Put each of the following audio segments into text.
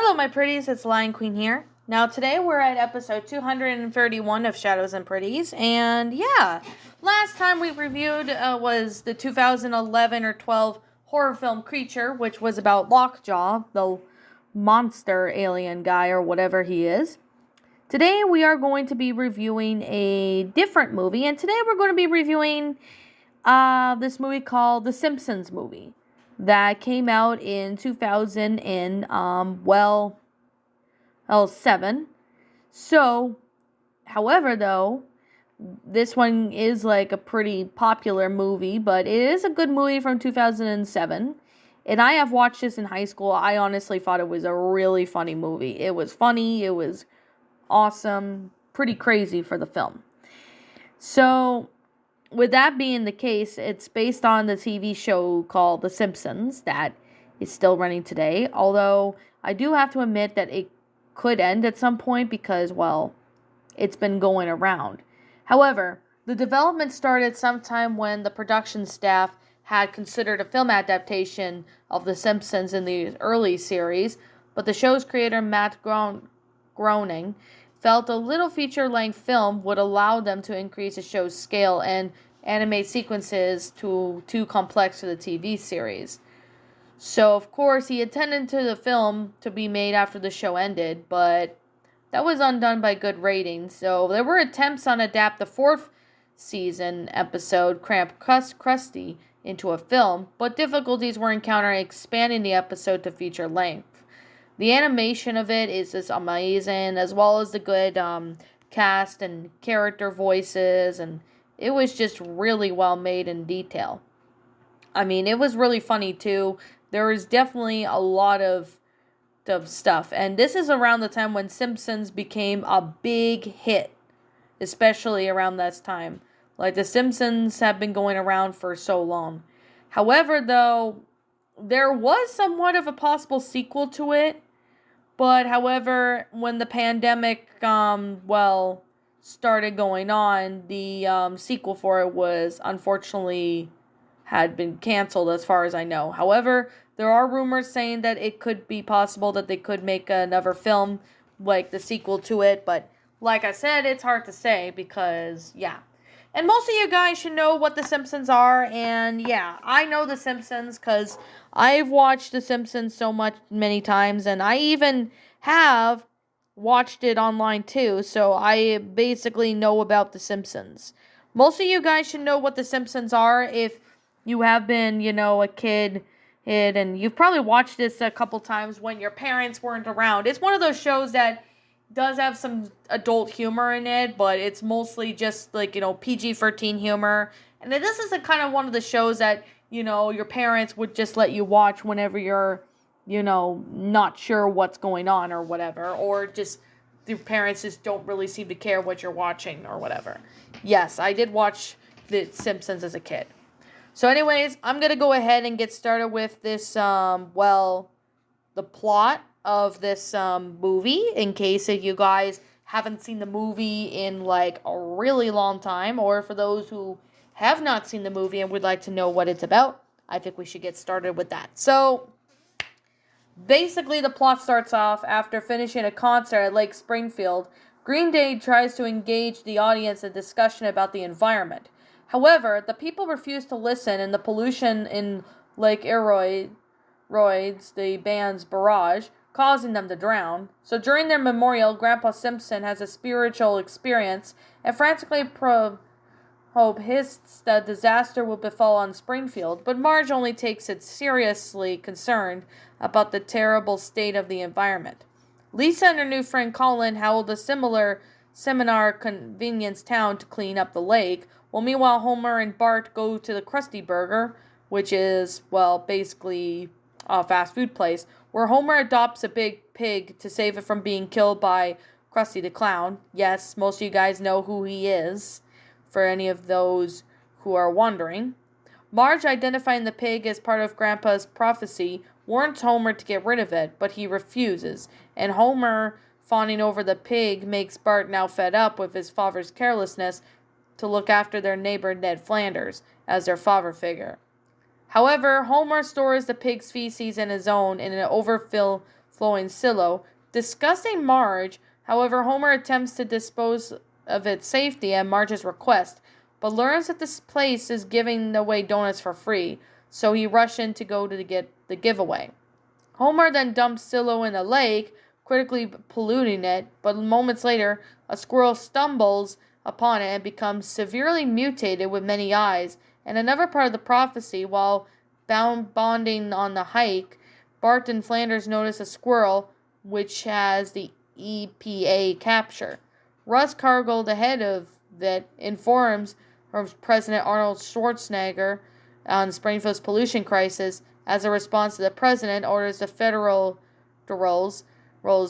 Hello, my pretties. It's Lion Queen here. Now, today we're at episode 231 of Shadows and Pretties. And yeah, last time we reviewed was the 2011 or 12 horror film Creature, which was about Lockjaw, the monster alien guy or whatever he is. Today we are going to be reviewing a different movie. And today we're going to be reviewing this movie called The Simpsons Movie that came out in 2007. So, however, though, this one is like a pretty popular movie, but it is a good movie from 2007. And I have watched this in high school. I honestly thought it was a really funny movie. It was funny, it was awesome, pretty crazy for the film. So, with that being the case, it's based on the TV show called The Simpsons that is still running today. Although, I do have to admit that it could end at some point because, well, it's been going around. However, the development started sometime when the production staff had considered a film adaptation of The Simpsons in the early series, but the show's creator, Matt Groening, felt a little feature-length film would allow them to increase the show's scale and animate sequences too complex for the TV series. So, of course, he intended to the film to be made after the show ended, but that was undone by good ratings. So, there were attempts on adapt the fourth season episode, Cramp Krusty, into a film, but difficulties were encountered expanding the episode to feature length. The animation of it is just amazing, as well as the good cast and character voices, and it was just really well made in detail. I mean, it was really funny too. There was definitely a lot of stuff, and this is around the time when Simpsons became a big hit, especially around this time. Like, the Simpsons have been going around for so long. However, though, there was somewhat of a possible sequel to it. But, however, when the pandemic, started going on, the sequel for it was, unfortunately, had been canceled as far as I know. However, there are rumors saying that it could be possible that they could make another film, like the sequel to it. But, like I said, it's hard to say because, yeah. And most of you guys should know what The Simpsons are. And yeah, I know The Simpsons because I've watched The Simpsons many times. And I even have watched it online too. So I basically know about The Simpsons. Most of you guys should know what The Simpsons are if you have been, a kid. And you've probably watched this a couple times when your parents weren't around. It's one of those shows that does have some adult humor in it, but it's mostly just like, PG-13 humor. And this is kind of one of the shows that, your parents would just let you watch whenever you're, not sure what's going on or whatever. Or just your parents just don't really seem to care what you're watching or whatever. Yes, I did watch The Simpsons as a kid. So anyways, I'm going to go ahead and get started with this, the plot of this movie, in case if you guys haven't seen the movie in like a really long time, or for those who have not seen the movie and would like to know what it's about, I think we should get started with that. So, basically the plot starts off after finishing a concert at Lake Springfield. Green Day tries to engage the audience in discussion about the environment. However, the people refuse to listen, and the pollution in Lake Eroids, the band's barrage, causing them to drown. So during their memorial, Grandpa Simpson has a spiritual experience and frantically hopes the disaster will befall on Springfield, but Marge only takes it seriously concerned about the terrible state of the environment. Lisa and her new friend Colin held a similar seminar convenience town to clean up the lake, while meanwhile Homer and Bart go to the Krusty Burger, which is, basically a fast food place, where Homer adopts a big pig to save it from being killed by Krusty the Clown. Yes, most of you guys know who he is, for any of those who are wondering. Marge, identifying the pig as part of Grandpa's prophecy, warns Homer to get rid of it, but he refuses, and Homer, fawning over the pig, makes Bart, now fed up with his father's carelessness, to look after their neighbor Ned Flanders as their father figure. However, Homer stores the pig's feces in his own in an overfilled flowing silo. Disgusting Marge, however, Homer attempts to dispose of its safety at Marge's request, but learns that this place is giving away donuts for free, so he rushes in to go to get the giveaway. Homer then dumps Silo in a lake, critically polluting it, but moments later, a squirrel stumbles upon it and becomes severely mutated with many eyes. And another part of the prophecy, while bonding on the hike, Bart and Flanders notice a squirrel which has the EPA capture. Russ Cargill, the head of it, informs President Arnold Schwarzenegger on Springfield's pollution crisis. As a response to the president, orders the federal rolls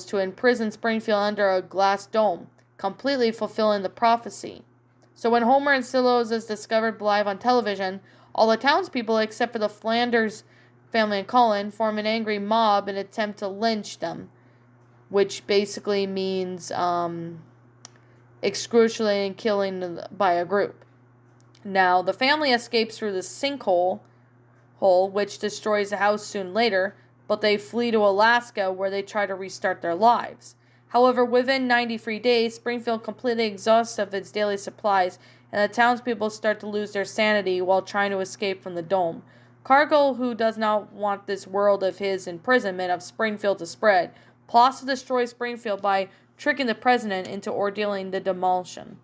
to imprison Springfield under a glass dome, completely fulfilling the prophecy. So when Homer and Silos is discovered live on television, all the townspeople, except for the Flanders family and Colin, form an angry mob and attempt to lynch them, which basically means excruciating killing by a group. Now, the family escapes through the sinkhole, which destroys the house soon later, but they flee to Alaska where they try to restart their lives. However, within 93 days, Springfield completely exhausts of its daily supplies, and the townspeople start to lose their sanity while trying to escape from the dome. Cargill, who does not want this world of his imprisonment of Springfield to spread, plots to destroy Springfield by tricking the president into ordealing the demolition.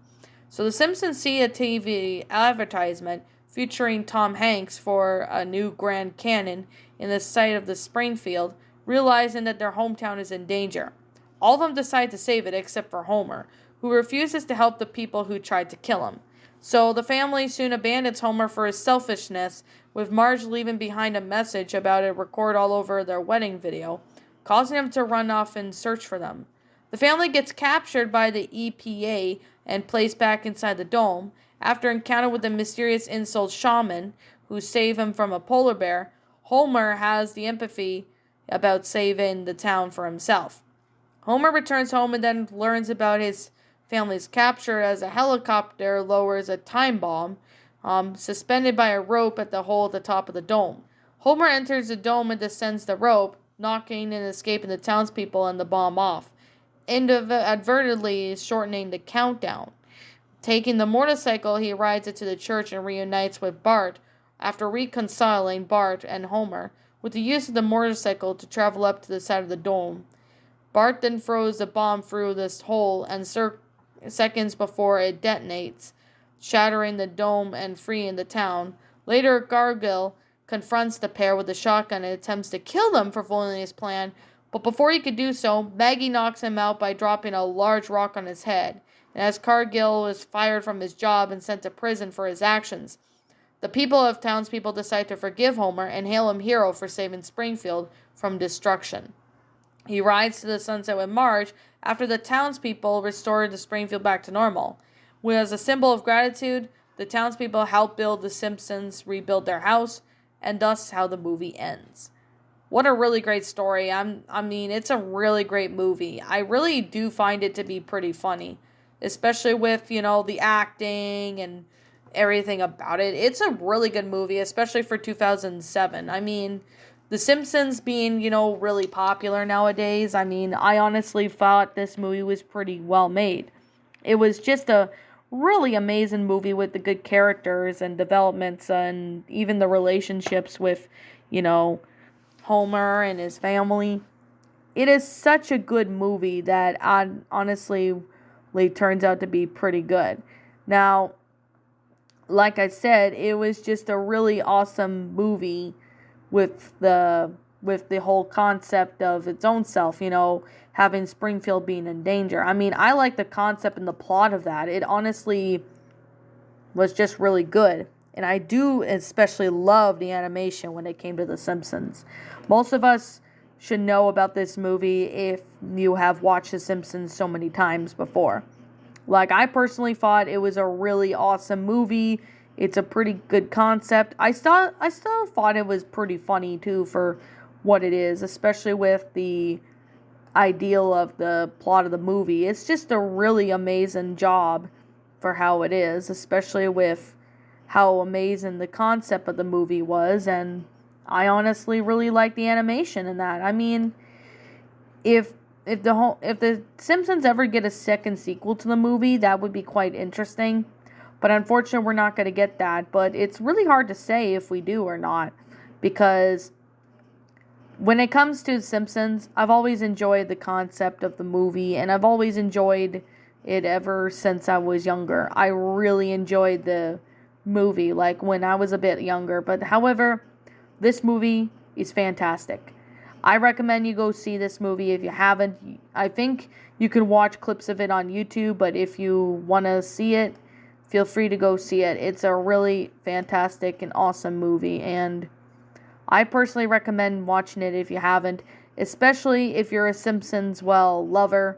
So the Simpsons see a TV advertisement featuring Tom Hanks for a new Grand Canyon in the site of the Springfield, realizing that their hometown is in danger. All of them decide to save it except for Homer, who refuses to help the people who tried to kill him. So the family soon abandons Homer for his selfishness, with Marge leaving behind a message about it recorded all over their wedding video, causing him to run off and search for them. The family gets captured by the EPA and placed back inside the dome. After encounter with the mysterious insult shaman, who save him from a polar bear, Homer has the empathy about saving the town for himself. Homer returns home and then learns about his family's capture as a helicopter lowers a time bomb suspended by a rope at the hole at the top of the dome. Homer enters the dome and descends the rope, knocking and escaping the townspeople and the bomb off, inadvertently shortening the countdown. Taking the motorcycle, he rides it to the church and reunites with Bart after reconciling Bart and Homer with the use of the motorcycle to travel up to the side of the dome. Bart then throws the bomb through this hole and seconds before it detonates, shattering the dome and freeing the town. Later, Cargill confronts the pair with a shotgun and attempts to kill them for foiling his plan, but before he could do so, Maggie knocks him out by dropping a large rock on his head. And as Cargill is fired from his job and sent to prison for his actions, the townspeople decide to forgive Homer and hail him hero for saving Springfield from destruction. He rides to the sunset with Marge after the townspeople restored the Springfield back to normal. As a symbol of gratitude, the townspeople help the Simpsons rebuild their house, and thus how the movie ends. What a really great story. It's a really great movie. I really do find it to be pretty funny, especially with, the acting and everything about it. It's a really good movie, especially for 2007. The Simpsons being, really popular nowadays. I honestly thought this movie was pretty well made. It was just a really amazing movie with the good characters and developments and even the relationships with, Homer and his family. It is such a good movie that honestly turns out to be pretty good. Now, like I said, it was just a really awesome movie with the whole concept of its own self, having Springfield being in danger. I like the concept and the plot of that. It honestly was just really good. And I do especially love the animation when it came to The Simpsons. Most of us should know about this movie if you have watched The Simpsons so many times before. I personally thought it was a really awesome movie. It's a pretty good concept. I still thought it was pretty funny too for what it is, especially with the ideal of the plot of the movie. It's just a really amazing job for how it is, especially with how amazing the concept of the movie was, and I honestly really like the animation in that. if if the Simpsons ever get a second sequel to the movie, that would be quite interesting. But unfortunately, we're not going to get that. But it's really hard to say if we do or not, because when it comes to Simpsons, I've always enjoyed the concept of the movie, and I've always enjoyed it ever since I was younger. I really enjoyed the movie, like when I was a bit younger. But however, this movie is fantastic. I recommend you go see this movie if you haven't. I think you can watch clips of it on YouTube, but if you want to see it, feel free to go see it. It's a really fantastic and awesome movie, and I personally recommend watching it if you haven't, especially if you're a Simpsons, lover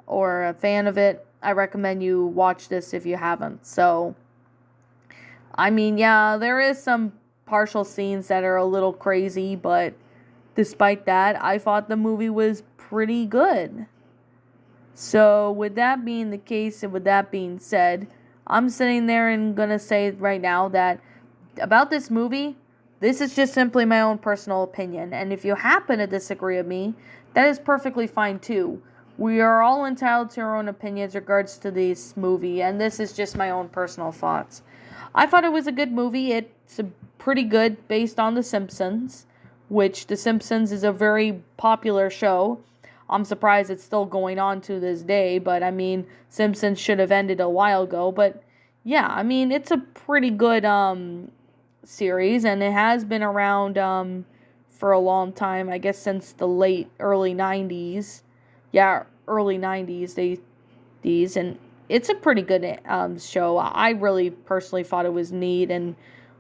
or a fan of it. I recommend you watch this if you haven't. So, I mean, yeah, there is some partial scenes that are a little crazy, but despite that, I thought the movie was pretty good. So, with that being the case and with that being said, I'm sitting there and gonna say right now that about this movie, this is just simply my own personal opinion. And if you happen to disagree with me, that is perfectly fine too. We are all entitled to our own opinions regards to this movie, and this is just my own personal thoughts. I thought it was a good movie. It's pretty good based on The Simpsons, which The Simpsons is a very popular show. I'm surprised it's still going on to this day, but I mean, Simpsons should have ended a while ago. But yeah, I mean, it's a pretty good series, and it has been around for a long time. I guess since the early 90s. Yeah, early 90s, and it's a pretty good show. I really personally thought it was neat and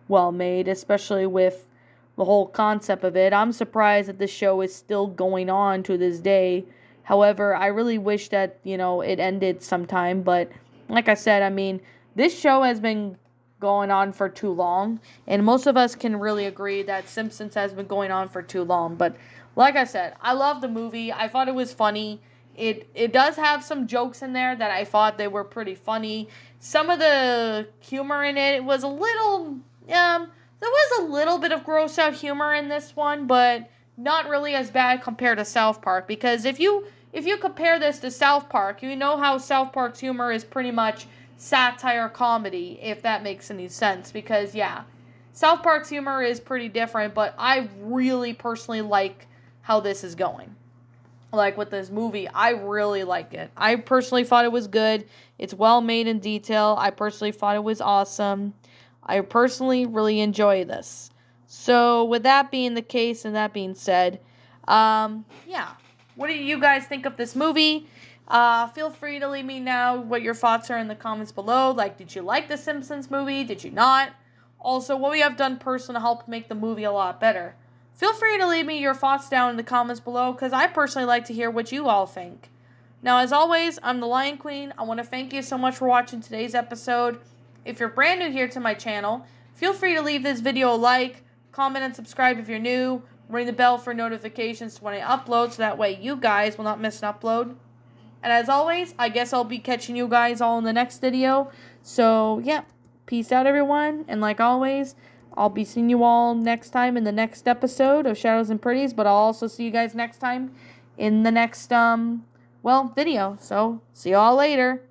well made, especially with the whole concept of it. I'm surprised that the show is still going on to this day. However, I really wish that, it ended sometime. But like I said, I mean, this show has been going on for too long. And most of us can really agree that Simpsons has been going on for too long. But like I said, I love the movie. I thought it was funny. It does have some jokes in there that I thought they were pretty funny. Some of the humor in it was a little, there was a little bit of gross out humor in this one, but not really as bad compared to South Park. Because if you compare this to South Park, you know how South Park's humor is pretty much satire comedy, if that makes any sense. Because yeah, South Park's humor is pretty different, but I really personally like how this is going. Like with this movie, I really like it. I personally thought it was good. It's well made in detail. I personally thought it was awesome. I personally really enjoy this. So with that being the case and that being said, yeah. What do you guys think of this movie? Feel free to leave me know what your thoughts are in the comments below. Like, did you like the Simpsons movie? Did you not? Also, what we have done personally to help make the movie a lot better. Feel free to leave me your thoughts down in the comments below, because I personally like to hear what you all think. Now, as always, I'm the Lion Queen. I want to thank you so much for watching today's episode. If you're brand new here to my channel, feel free to leave this video a like, comment, and subscribe if you're new. Ring the bell for notifications when I upload, so that way you guys will not miss an upload. And as always, I guess I'll be catching you guys all in the next video. So, yeah. Peace out, everyone. And like always, I'll be seeing you all next time in the next episode of Shadows and Pretties. But I'll also see you guys next time in the next, video. So, see you all later.